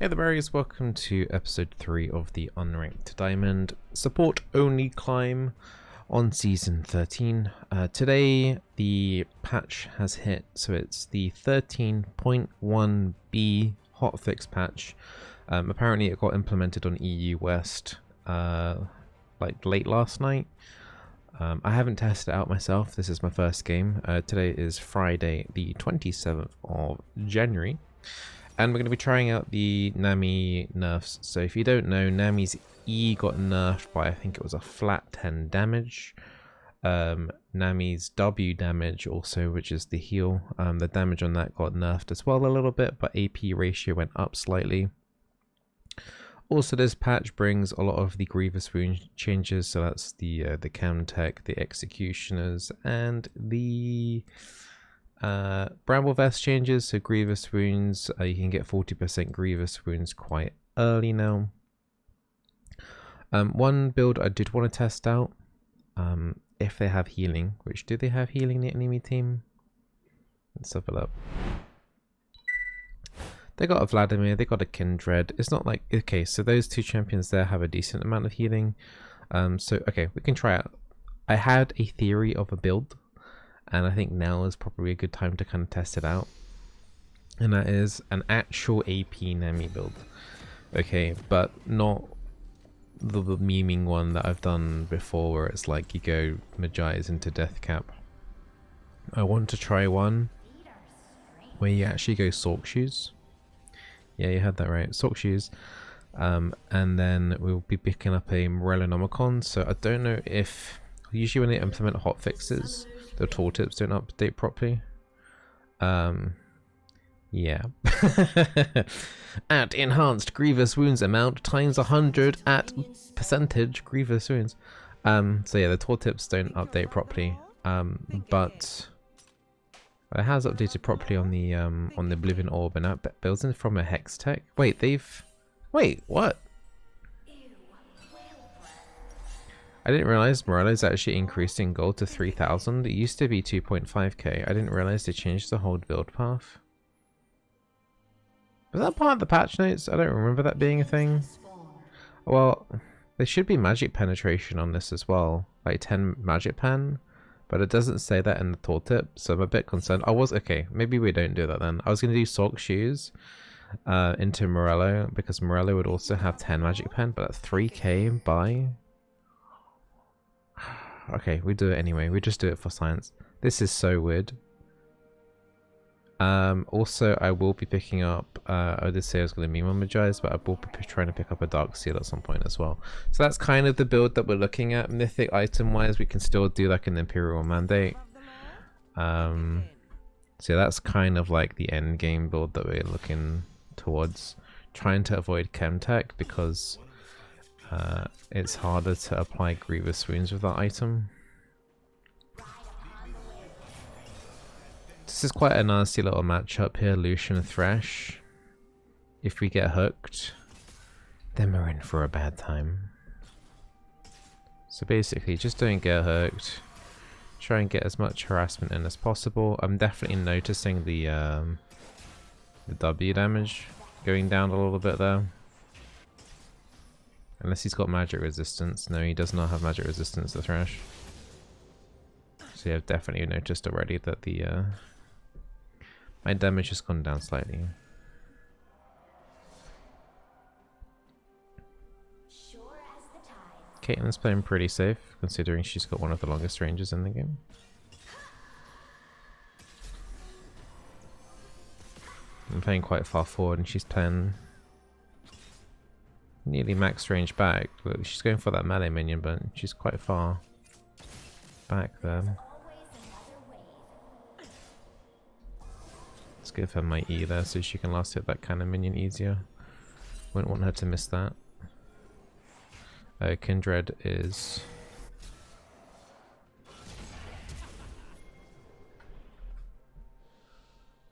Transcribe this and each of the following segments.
Hey there berries, welcome to episode 3 of the Unranked Diamond Support Only Climb on Season 13. Today the patch has hit, so it's the 13.1b hotfix patch. Apparently it got implemented on EU West like late last night. I haven't tested it out myself, this is my first game. Today is Friday the 27th of January. And we're going to be trying out the Nami nerfs. So if you don't know, Nami's E got nerfed by, I think it was a flat 10 damage. Nami's W damage also, which is the heal. The damage on that got nerfed as well a little bit, but AP ratio went up slightly. Also, this patch brings a lot of the Grievous Wound changes. So that's the Chem Tech, the Executioners, and the Bramble Vest changes. So Grievous Wounds, you can get 40% Grievous Wounds quite early now. One build I did want to test out, if they have healing, which do they have healing, the enemy team? Let's have a look. They got a Vladimir, they got a Kindred. It's not like, okay, so those two champions there have a decent amount of healing. So okay, we can try it. I had a theory of a build, and I think now is probably a good time to kind of test it out. And that is an actual AP Nami build. Okay, but not the memeing one that I've done before where it's like you go Magi's into Death Cap. I want to try one where you actually go Sork Shoes. Yeah, you had that right, Sork Shoes. And then we'll be picking up a Morellonomicon. So I don't know if, usually when they implement hotfixes, the tooltips don't update properly. Yeah. At enhanced Grievous Wounds amount times 100 at percentage Grievous Wounds. So yeah, the tooltips don't update properly. But it has updated properly on the Oblivion Orb, and that builds in from a Hex Tech. Wait, what? I didn't realize Morello's actually increased in gold to 3,000. It used to be 2.5k. I didn't realize they changed the whole build path. Was that part of the patch notes? I don't remember that being a thing. Well, there should be magic penetration on this as well. Like 10 magic pen. But it doesn't say that in the tooltip, so I'm a bit concerned. Okay, maybe we don't do that then. I was going to do Sork Shoes into Morello, because Morello would also have 10 magic pen, but at 3k buy. Okay, we do it anyway. We just do it for science. This is so weird. Also, I will be picking up, I did say I was going to meme on Magi's, but I will be trying to pick up a Dark Seal at some point as well. So that's kind of the build that we're looking at. Mythic item wise, we can still do like an Imperial Mandate. So yeah, that's kind of like the end game build that we're looking towards. Trying to avoid Chemtech because it's harder to apply Grievous Wounds with that item. This is quite a nasty little matchup here, Lucian Thresh. If we get hooked, then we're in for a bad time. So basically, just don't get hooked. Try and get as much harassment in as possible. I'm definitely noticing the W damage going down a little bit there. Unless he's got magic resistance. No, he does not have magic resistance, the Thresh. So yeah, I've definitely noticed already that the my damage has gone down slightly. Caitlyn's playing pretty safe, considering she's got one of the longest ranges in the game. I'm playing quite far forward, and she's playing nearly max range back. But she's going for that melee minion, but she's quite far back there. Let's give her my E there so she can last hit that kind of minion easier. Wouldn't want her to miss that. Kindred is...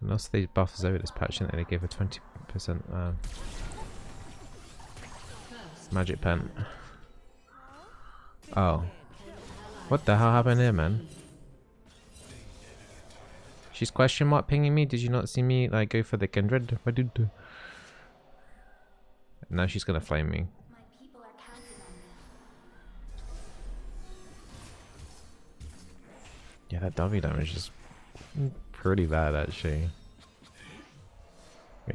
And also they buff Zoe this patch, didn't they? They gave her 20% magic pen. Oh. What the hell happened here, man? She's question mark pinging me. Did you not see me like go for the Kindred? What did do? Now she's gonna flame me. My people are counting on me. Yeah, that W damage is pretty bad actually.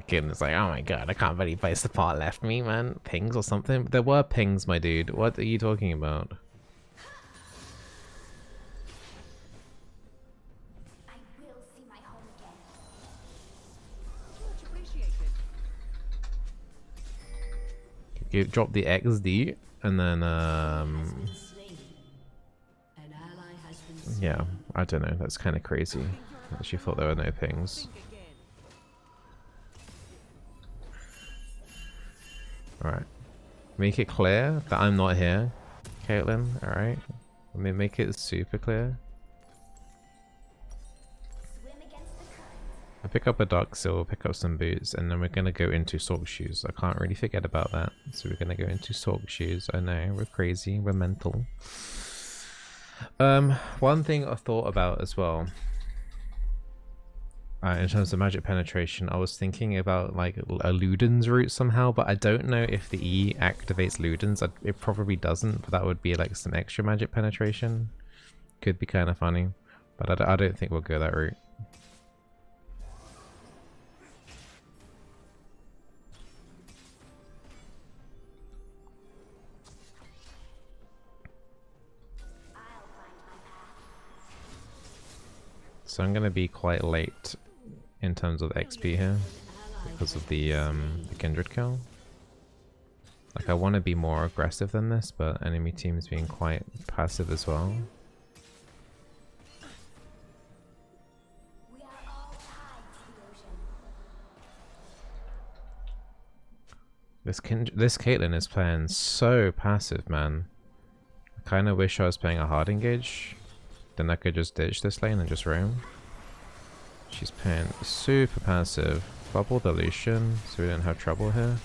Kitten is like, oh my god, I can't believe my support left me, man. Pings or something? There were pings, my dude. What are you talking about? I will see my home again. Much appreciated. You drop the XD and then yeah, I don't know, that's kind of crazy. I actually thought there were no pings. Alright. Make it clear that I'm not here, Caitlyn, alright? Let me make it super clear. Swim against the current. I pick up a dark silver, pick up some boots, and then we're gonna go into Sork Shoes. I can't really forget about that. So we're gonna go into Sork Shoes. I know, we're crazy, we're mental. One thing I thought about as well, in terms of magic penetration, I was thinking about like a Luden's route somehow, but I don't know if the E activates Luden's. It probably doesn't, but that would be like some extra magic penetration. Could be kind of funny, but I don't think we'll go that route. So I'm going to be quite late in terms of XP here because of the Kindred kill. Like, I want to be more aggressive than this, but enemy team's being quite passive as well. We are all tied to the ocean. This Caitlyn is playing so passive, man. I kind of wish I was playing a hard engage. Then I could just ditch this lane and just roam. She's playing super passive. Bubble the Lucian, so we don't have trouble here.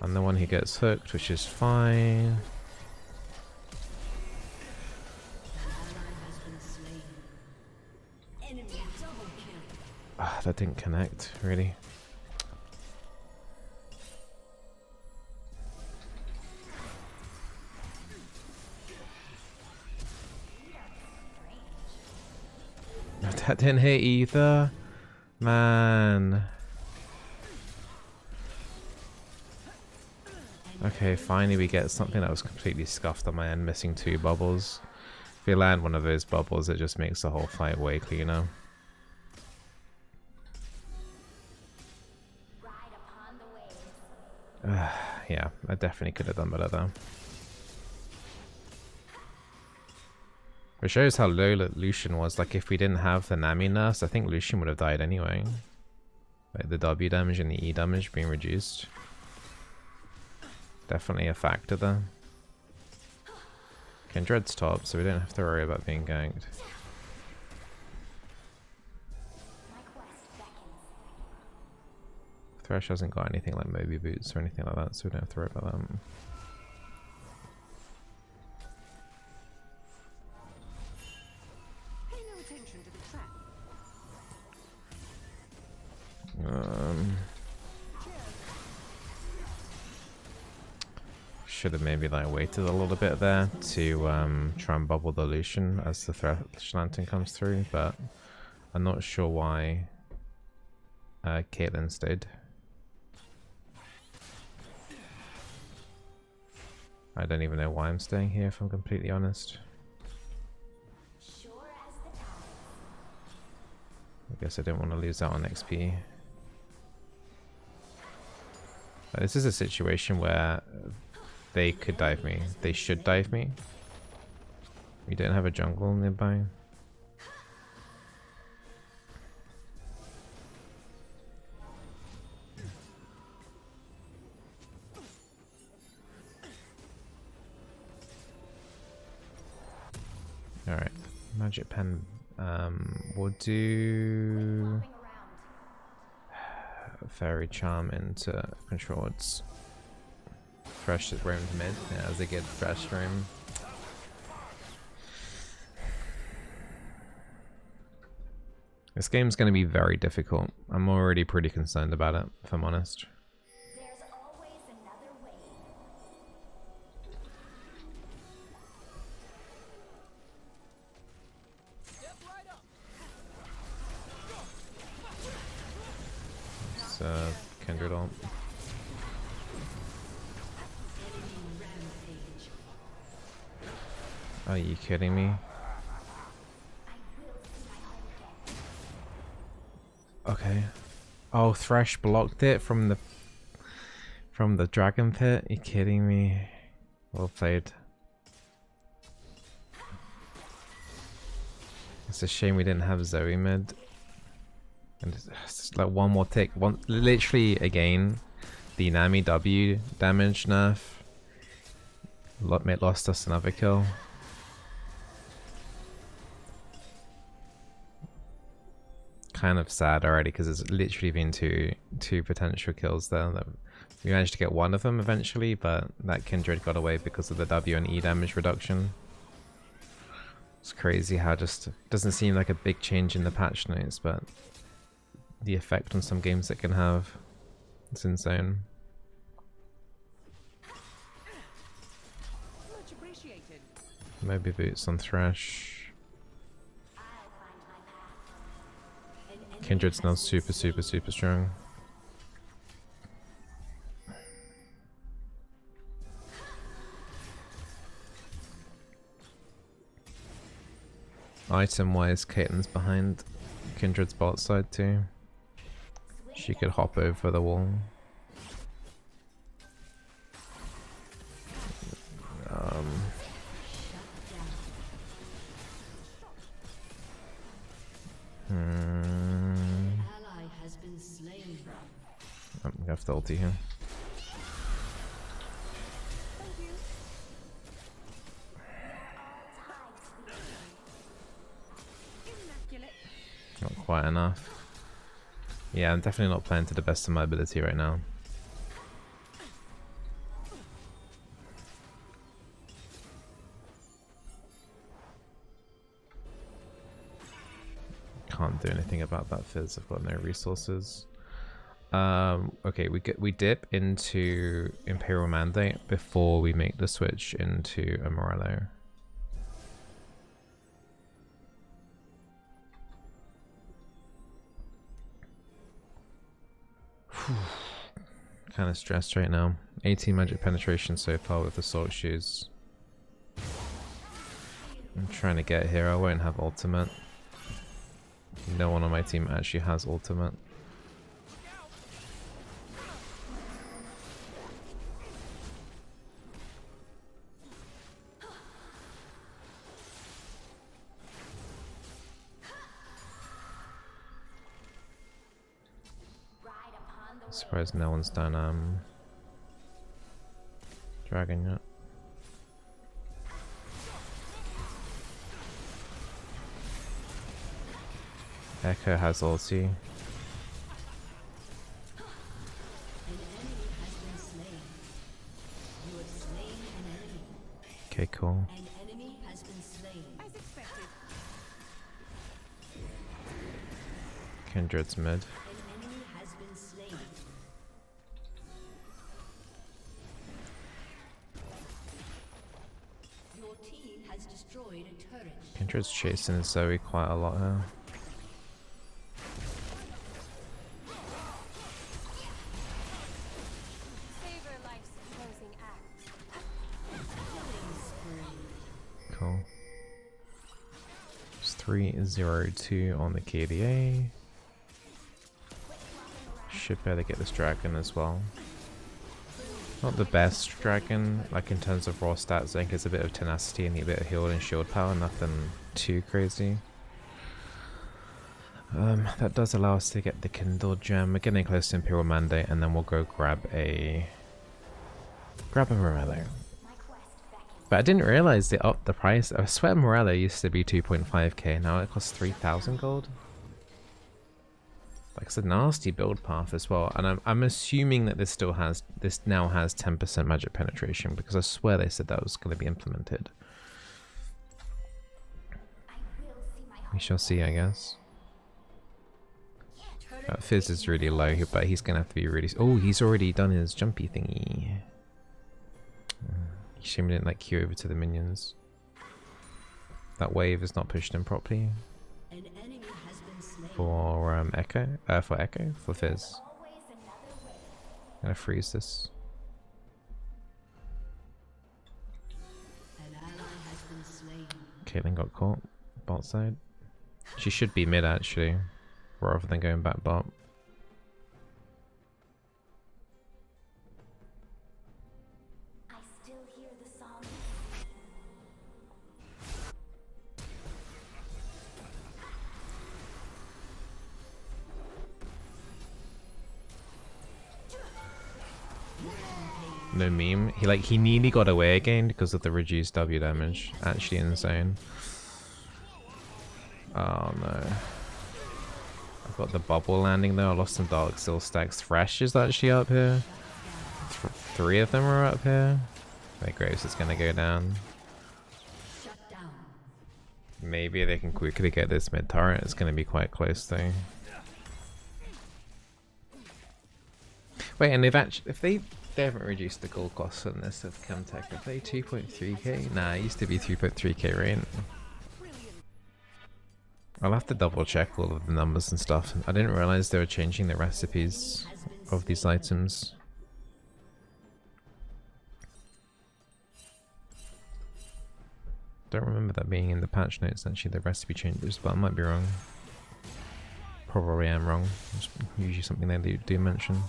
I'm the one who gets hooked, which is fine. Ah, that didn't connect, really. That didn't hit either. Man. Okay, finally we get something that was completely scuffed on my end, missing 2 bubbles. If we land one of those bubbles, it just makes the whole fight way cleaner. Ride upon the waves. Yeah, I definitely could have done better though. It shows how low Lucian was. Like, if we didn't have the Nami NERFS, I think Lucian would have died anyway. Like, the W damage and the E damage being reduced. Definitely a factor there. Kindred's top, so we don't have to worry about being ganked. My quest beckons. Thresh hasn't got anything like Moby Boots or anything like that, so we don't have to worry about that. Should have maybe like waited a little bit there to try and bubble the Lucian as the Thresh Lantern comes through, but I'm not sure why Caitlyn stayed. I don't even know why I'm staying here, if I'm completely honest. Sure as the tides. I guess I don't want to lose out on XP. This is a situation where they could dive me. They should dive me. We don't have a jungle nearby. Alright, Magic Pen. We'll do Fairy Charm into controls. Fresh roamed mid. Yeah, that was a good fresh roam. This game's going to be very difficult. I'm already pretty concerned about it, if I'm honest. There's always another the Kindred ult. Are you kidding me? Okay. Oh, Thresh blocked it from the dragon pit? Are you kidding me? Well played. It's a shame we didn't have Zoe mid. And it's just like one more tick. Literally again, the Nami W damage nerf lost us another kill. Kind of sad already because it's literally been two potential kills there. That we managed to get one of them eventually, but that Kindred got away because of the W and E damage reduction. It's crazy how just doesn't seem like a big change in the patch notes, but the effect on some games it can have, it's insane. Maybe boots on Thresh. Kindred's now super strong. Item wise, Caitlin's behind Kindred's bot side too. She could hop over the wall. We have the ulti here. Not quite enough. Yeah, I'm definitely not playing to the best of my ability right now. Can't do anything about that fizz. I've got no resources. Okay, we dip into Imperial Mandate before we make the switch into a Morello. Kind of stressed right now. 18 magic penetration so far with assault shoes. I'm trying to get here. I won't have ultimate. No one on my team actually has ultimate. Surprised no one's done dragon yet. Echo has ulti. Okay, cool. Kindred's mid. Kindred's chasing Zoe quite a lot here. Cool. It's 3-0-2 on the KDA. Should better get this dragon as well. Not the best dragon, like in terms of raw stats. I think it's a bit of tenacity and a bit of heal and shield power, nothing too crazy. That does allow us to get the Kindle gem. We're getting close to Imperial Mandate, and then we'll go grab a Morello. But I didn't realize they upped the price. I swear Morello used to be 2.5k, now it costs 3,000 gold. Like, it's a nasty build path as well, and I'm assuming that this now has 10% magic penetration, because I swear they said that was going to be implemented. We shall see, I guess. Fizz is really low, but he's going to have to be really... Oh, he's already done his jumpy thingy. Shame we didn't like queue over to the minions. That wave is not pushed in properly. For Echo? For Fizz. Gonna freeze this. Caitlyn got caught. Bot side. She should be mid actually, rather than going back bot. I still hear the song. No meme. He nearly got away again because of the reduced W damage. Actually insane. Oh no. I've got the bubble landing though. I lost some Dark Steel stacks. Thresh is actually up here. Three of them are up here. My Graves is gonna go down. Maybe they can quickly get this mid turret. It's gonna be quite close though. Wait, and they've actually, if they haven't reduced the gold cost on this of Chemtech, are they 2.3k? Nah, it used to be 3.3k, right? I'll have to double check all of the numbers and stuff. I didn't realize they were changing the recipes of these items. Don't remember that being in the patch notes, actually, the recipe changes, but I might be wrong. Probably am wrong. It's usually something they do mention.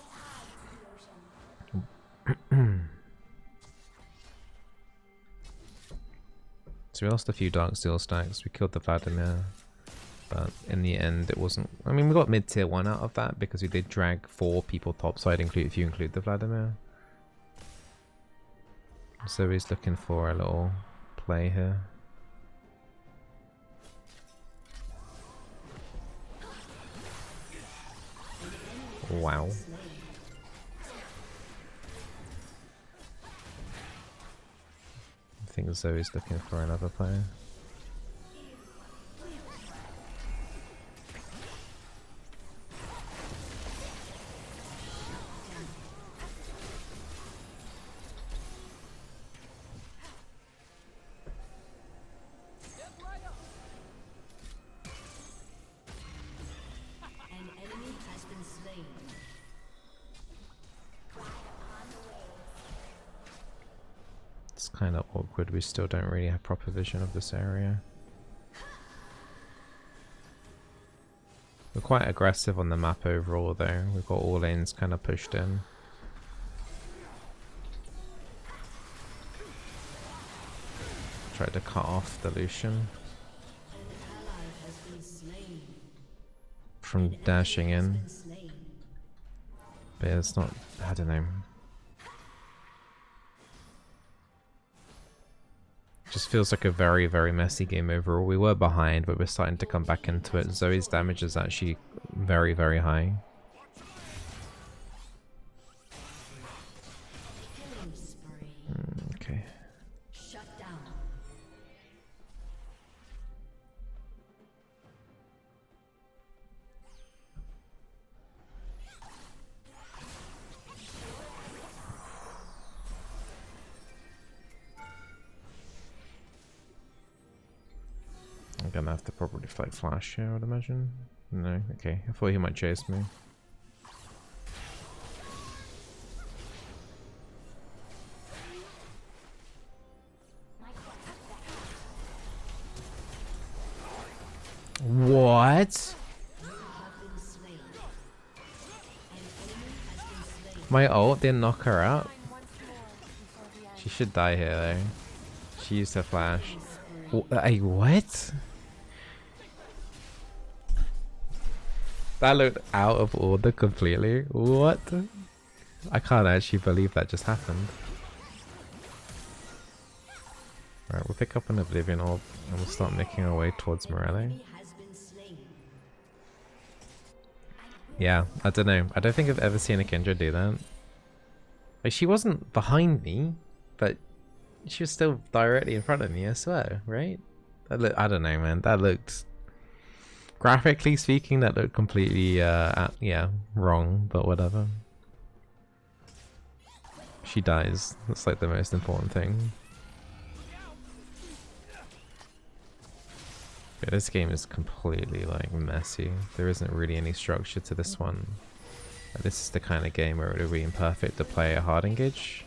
So we lost a few Dark Steel stacks, we killed the Vladimir, but in the end it wasn't... I mean, we got mid-tier 1 out of that because we did drag 4 people topside, if you include the Vladimir. So he's looking for a little play here. Wow. I think Zoe's looking for another player. It's kind of awkward, we still don't really have proper vision of this area. We're quite aggressive on the map overall though, we've got all lanes kind of pushed in. Tried to cut off the Lucian from dashing in, but yeah, it's not, I don't know. Just feels like a very, very messy game overall. We were behind, but we're starting to come back into it. Zoe's damage is actually very, very high. Okay. I'm gonna have to probably fight Flash here, I would imagine. No, okay. I thought he might chase me. What? My ult didn't knock her out? She should die here though. She used her flash. What? That looked out of order completely. What? I can't actually believe that just happened. Right, we'll pick up an Oblivion Orb and we'll start making our way towards Morello. Yeah, I don't know. I don't think I've ever seen a Kendra do that. Like, she wasn't behind me, but she was still directly in front of me, I swear, right? I don't know, man. That looked... Graphically speaking, that looked completely, yeah, wrong, but whatever. She dies. That's like the most important thing. Yeah, this game is completely, like, messy. There isn't really any structure to this one. This is the kind of game where it would be imperfect to play a hard engage.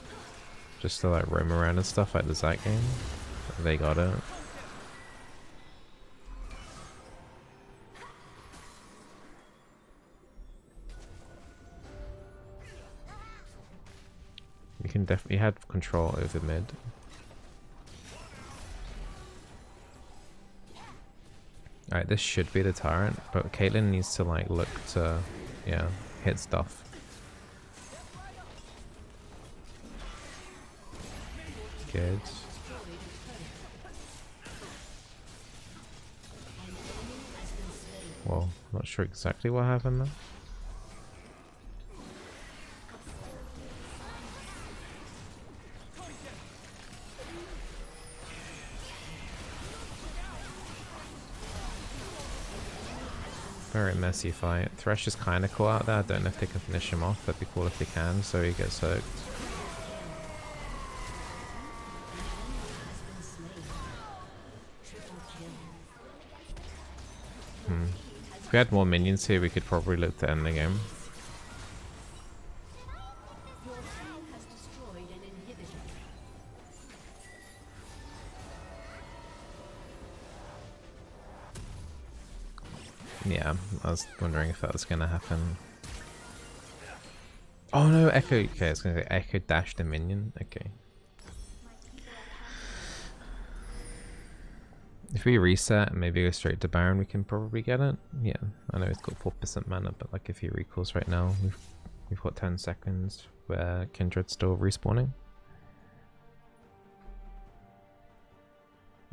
Just to like roam around and stuff like the Zac game. They got it. You can definitely have control over mid. Alright, this should be the tyrant, but Caitlyn needs to like look to, yeah, hit stuff. Good. Well, not sure exactly what happened there. Very messy fight. Thresh is kind of caught out there. I don't know if they can finish him off. That'd be cool if they can, so he gets hooked. If we had more minions here, we could probably look to end the game. Yeah, I was wondering if that was gonna happen. Oh no, Echo. Okay, I was gonna say Echo dashed a minion. Okay. If we reset and maybe go straight to Baron, we can probably get it. Yeah, I know it's got 4% mana, but like if he recalls right now, we've got 10 seconds where Kindred's still respawning.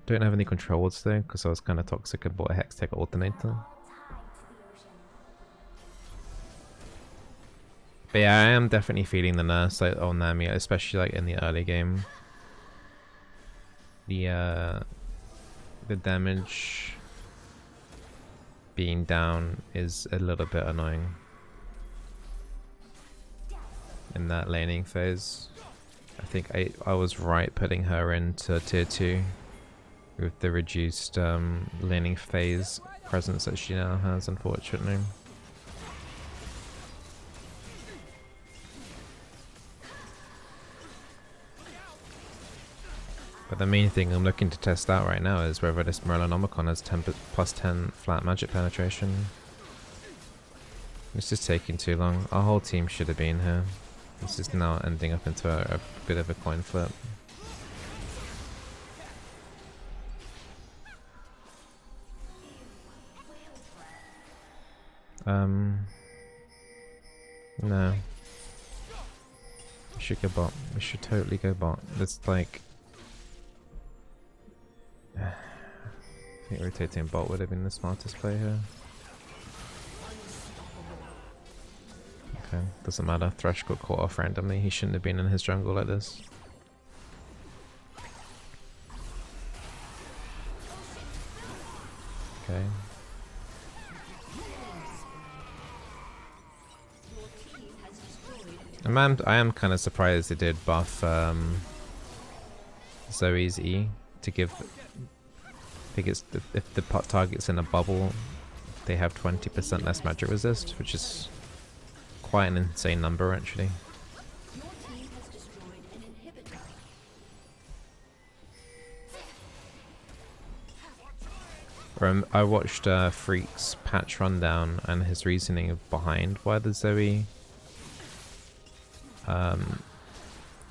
Don't have any controls though, because I was kind of toxic and bought a Hextech alternator. But yeah, I am definitely feeling the nerfs like on Nami, especially like in the early game. The damage being down is a little bit annoying in that laning phase. I think I was right putting her into tier 2 with the reduced laning phase presence that she now has, unfortunately. But the main thing I'm looking to test out right now is whether this Merlinomicon has plus 10 flat magic penetration. It's just taking too long. Our whole team should have been here. This is now ending up into a bit of a coin flip. No. We should go bot. We should totally go bot. It's like... I think rotating bot would have been the smartest play here. Okay, doesn't matter. Thresh got caught off randomly. He shouldn't have been in his jungle like this. Okay. I am kind of surprised they did buff Zoe's E to give. I think it's if the pot target's in a bubble, they have 20% less magic resist, which is quite an insane number actually. I watched Freak's patch rundown and his reasoning behind why the Zoe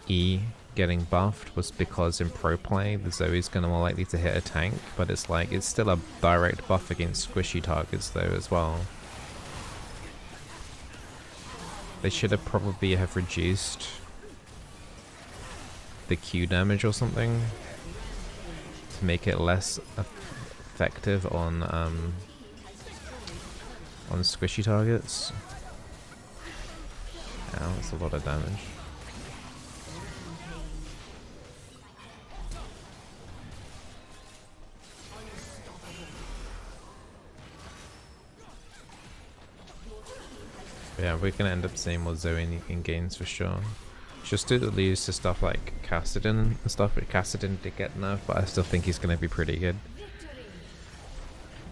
E getting buffed was because in pro play the Zoe's gonna more likely to hit a tank, but it's like it's still a direct buff against squishy targets though as well. They should have probably have reduced the Q damage or something to make it less effective on squishy targets. Ow, that's a lot of damage. Yeah, we're gonna end up seeing more Zoe in games for sure. Just to lose to stuff like Cassidon and stuff, but Cassidon did get nerfed, but I still think he's gonna be pretty good.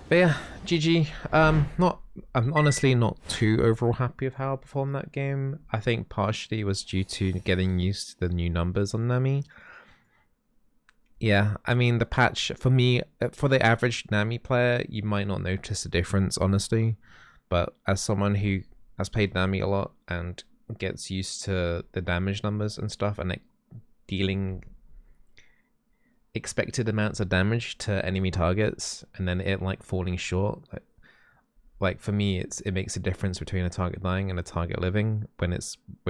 But yeah, GG. I'm honestly not too overall happy with how I performed that game. I think partially was due to getting used to the new numbers on Nami. Yeah, I mean the patch for me, for the average Nami player, you might not notice a difference, honestly. But as someone who has played Nami a lot and gets used to the damage numbers and stuff, and like dealing expected amounts of damage to enemy targets, and then it like falling short, like for me, it makes a difference between a target dying and a target living when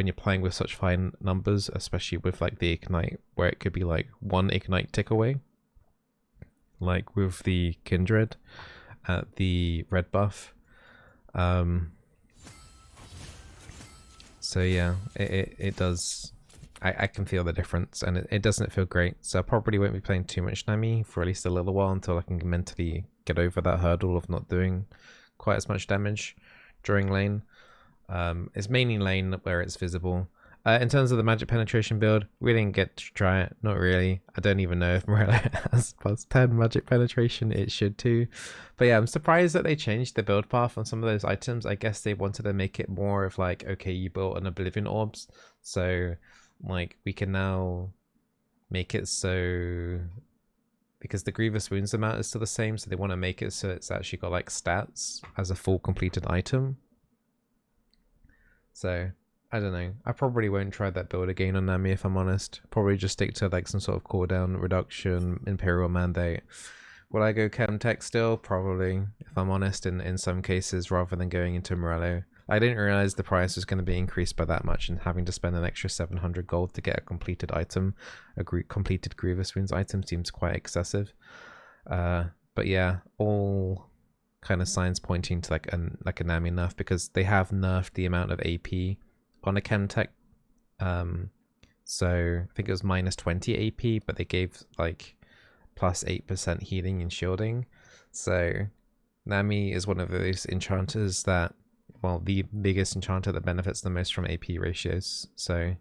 you're playing with such fine numbers, especially with like the ignite, where it could be like one ignite tick away, like with the Kindred at the red buff. So yeah, it does. I can feel the difference, and it doesn't feel great. So I probably won't be playing too much Nami for at least a little while until I can mentally get over that hurdle of not doing quite as much damage during lane. It's mainly lane where it's visible. In terms of the magic penetration build, we didn't get to try it. Not really. I don't even know if Morello has plus 10 magic penetration. It should too. But yeah, I'm surprised that they changed the build path on some of those items. I guess they wanted to make it more of like, okay, you built an Oblivion Orbs, so like we can now make it so, because the Grievous Wounds amount is still the same, so they want to make it so it's actually got like stats as a full completed item. So I don't know. I probably won't try that build again on Nami if I'm honest. Probably just stick to like some sort of cooldown reduction, Imperial Mandate. Will I go Chemtech still? Probably, if I'm honest, in some cases, rather than going into Morello. I didn't realize the price was going to be increased by that much, and having to spend an extra 700 gold to get a completed item, completed Grievous Wounds item, seems quite excessive. But yeah, all kind of signs pointing to like a Nami nerf, because they have nerfed the amount of AP on a Chemtech. So I think it was minus 20 AP, but they gave like plus 8% healing and shielding. So Nami is one of those enchanters that, well, the biggest enchanter that benefits the most from AP ratios. So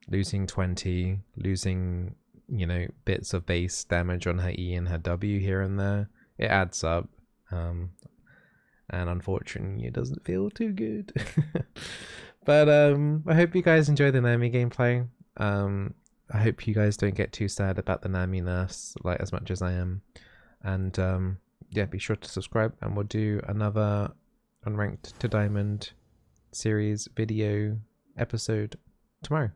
losing 20, losing, you know, bits of base damage on her E and her W here and there, it adds up. And unfortunately it doesn't feel too good. But I hope you guys enjoy the Nami gameplay. I hope you guys don't get too sad about the Nami nerfs like as much as I am. And yeah, be sure to subscribe, and we'll do another Unranked to Diamond series video episode tomorrow.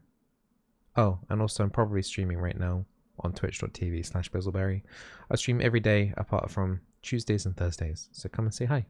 Oh, and also I'm probably streaming right now on twitch.tv/Bizzleberry. I stream every day apart from Tuesdays and Thursdays, so come and say hi.